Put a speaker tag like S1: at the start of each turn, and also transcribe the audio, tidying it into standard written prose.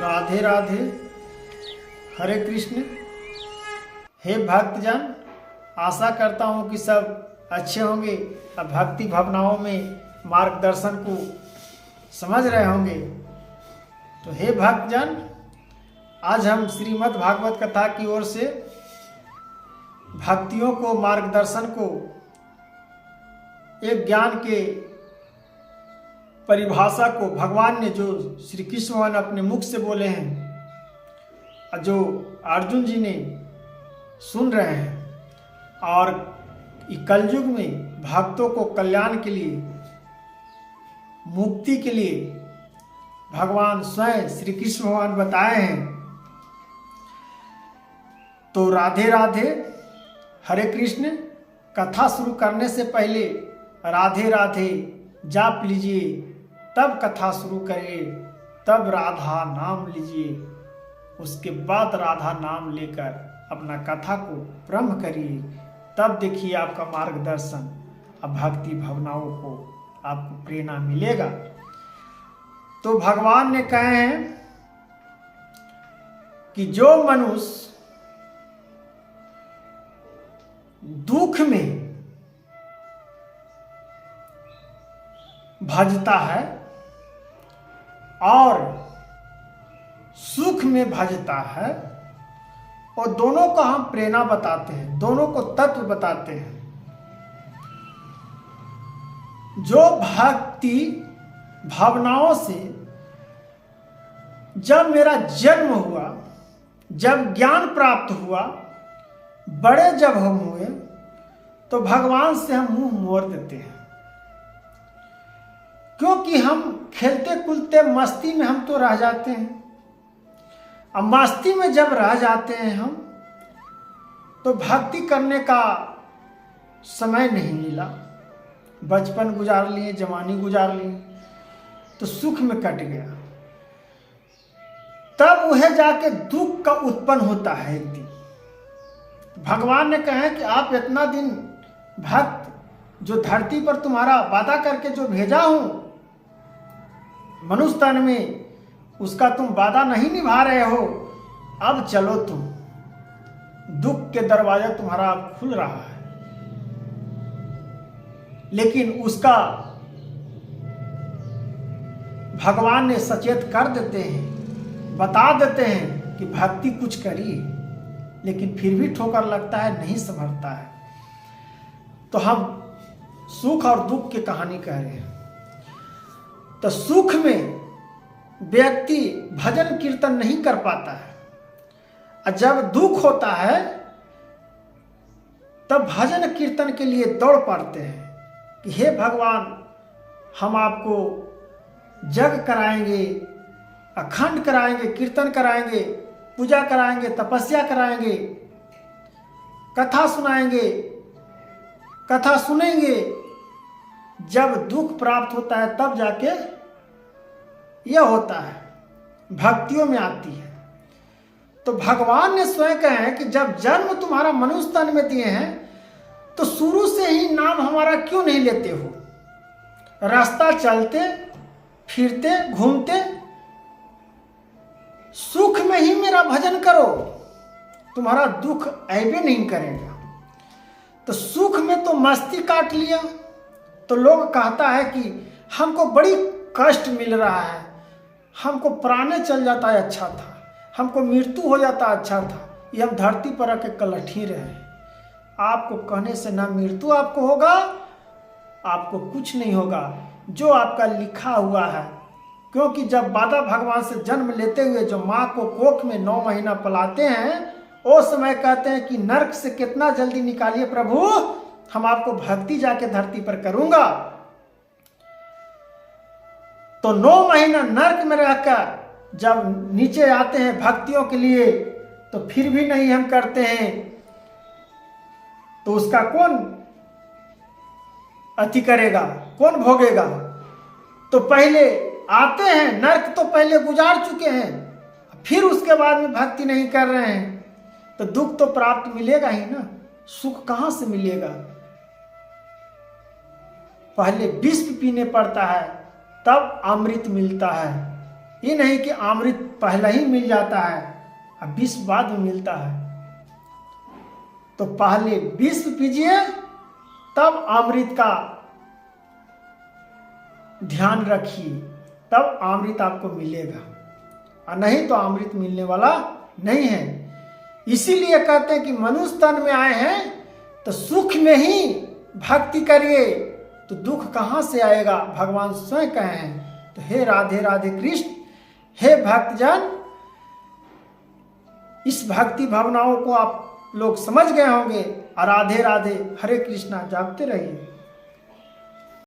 S1: राधे राधे। हरे कृष्ण। हे भक्तजन, आशा करता हूँ कि सब अच्छे होंगे और भक्ति भावनाओं में मार्गदर्शन को समझ रहे होंगे। तो हे भक्तजन, आज हम श्रीमद् भागवत कथा की ओर से भक्तियों को मार्गदर्शन को एक ज्ञान के परिभाषा को भगवान ने जो श्री कृष्ण भगवान अपने मुख से बोले हैं, जो अर्जुन जी ने सुन रहे हैं, और कलयुग में भक्तों को कल्याण के लिए, मुक्ति के लिए भगवान स्वयं श्री कृष्ण भगवान बताए हैं। तो राधे राधे, हरे कृष्ण। कथा शुरू करने से पहले राधे राधे जाप लीजिए, तब कथा शुरू करिए, तब राधा नाम लीजिए, उसके बाद राधा नाम लेकर अपना कथा को प्रारंभ करिए। तब देखिए आपका मार्गदर्शन, अब भक्ति भावनाओं को आपको प्रेरणा मिलेगा। तो भगवान ने कहे हैं कि जो मनुष्य दुख में भजता है और सुख में भजता है, और दोनों को हम प्रेरणा बताते हैं, दोनों को तत्व बताते हैं। जो भक्ति भावनाओं से जब मेरा जन्म हुआ, जब ज्ञान प्राप्त हुआ, बड़े जब हम हुए, तो भगवान से हम मुंह मोड़ देते हैं, क्योंकि हम खेलते कूदते मस्ती में हम तो रह जाते हैं। अब मस्ती में जब रह जाते हैं हम, तो भक्ति करने का समय नहीं मिला। बचपन गुजार लिए, जवानी गुजार लिए, तो सुख में कट गया। तब वह जाके दुख का उत्पन्न होता है एक दिन। भगवान ने कहा कि आप इतना दिन भक्त जो धरती पर तुम्हारा वादा करके जो भेजा हूं मनुष्य तन में, उसका तुम वादा नहीं निभा रहे हो। अब चलो तुम, दुख के दरवाजा तुम्हारा अब खुल रहा है। लेकिन उसका भगवान ने सचेत कर देते हैं, बता देते हैं कि भक्ति कुछ करिए, लेकिन फिर भी ठोकर लगता है, नहीं संभलता है। तो हम सुख और दुख की कहानी कह रहे हैं। तो सुख में व्यक्ति भजन कीर्तन नहीं कर पाता है, और जब दुख होता है तब भजन कीर्तन के लिए दौड़ पड़ते हैं कि हे भगवान, हम आपको जग कराएंगे, अखंड कराएंगे, कीर्तन कराएंगे, पूजा कराएंगे, तपस्या कराएंगे, कथा सुनाएंगे, कथा सुनेंगे। जब दुख प्राप्त होता है तब जाके यह होता है, भक्तियों में आती है। तो भगवान ने स्वयं कहा है कि जब जन्म तुम्हारा मनुष्य तन में दिए हैं, तो शुरू से ही नाम हमारा क्यों नहीं लेते हो? रास्ता चलते फिरते घूमते सुख में ही मेरा भजन करो, तुम्हारा दुख ऐबे नहीं करेगा। तो सुख में तो मस्ती काट लिया, तो लोग कहता है कि हमको बड़ी कष्ट मिल रहा है, हमको प्राणे चल जाता है अच्छा था, हमको मृत्यु हो जाता अच्छा था, ये हम धरती पर आके कलठी रहे। आपको कहने से ना मृत्यु आपको होगा, आपको कुछ नहीं होगा, जो आपका लिखा हुआ है। क्योंकि जब बाबा भगवान से जन्म लेते हुए जो माँ को कोख में 9 महीना पलाते हैं, वो समय कहते हैं कि नरक से कितना जल्दी निकालिए प्रभु, हम आपको भक्ति जाके धरती पर करूंगा। तो 9 महीना नरक में रहकर जब नीचे आते हैं भक्तियों के लिए, तो फिर भी नहीं हम करते हैं, तो उसका कौन अति करेगा, कौन भोगेगा? तो पहले आते हैं, नरक तो पहले गुजार चुके हैं, फिर उसके बाद में भक्ति नहीं कर रहे हैं, तो दुख तो प्राप्त मिलेगा ही ना, सुख कहां से मिलेगा? पहले विष पीने पड़ता है, तब अमृत मिलता है। ये नहीं कि अमृत पहले ही मिल जाता है अब विष बाद में मिलता है। तो पहले विष पीजिए तब अमृत का ध्यान रखिए, तब अमृत आपको मिलेगा, और नहीं तो अमृत मिलने वाला नहीं है। इसीलिए कहते हैं कि मनुष्य तन में आए हैं तो सुख में ही भक्ति करिए, तो दुख कहाँ से आएगा, भगवान स्वयं कहे हैं। तो हे राधे राधे कृष्ण, हे भक्तजन, इस भक्ति भावनाओं को आप लोग समझ गए होंगे, और राधे राधे हरे कृष्णा जापते रहिए।